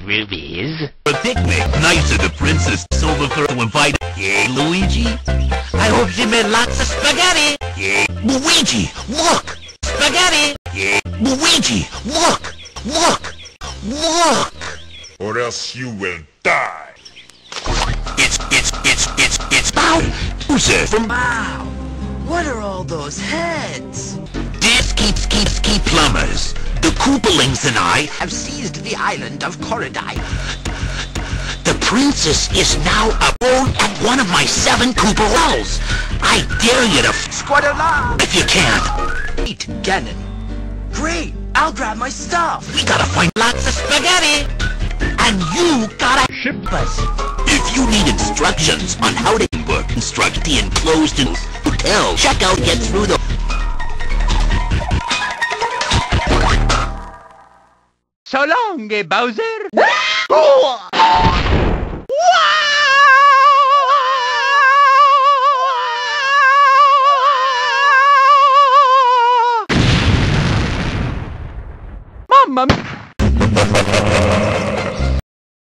rubies. A picnic. Nice of the princess Silver Fur to invite. Yeah, Luigi? I hope she made lots of spaghetti. Yeah. Luigi, look! Spaghetti. Yeah. Luigi, look! Look! Look! Or else you will die. It's Bowser from Wow! What are all those heads? This keeps Plumbers. The Koopalings and I Have seized the island of Corridai. The princess is now aboard at one of my 7 Koopa wells. I dare you to Squad alive! if you can. Eat Ganon. Great! I'll grab my stuff. We gotta find Lots of spaghetti. and you gotta Ship us. If you need instructions on how to construct the enclosed hotel, check out Get Through the So long, Bowser. Mamma mia.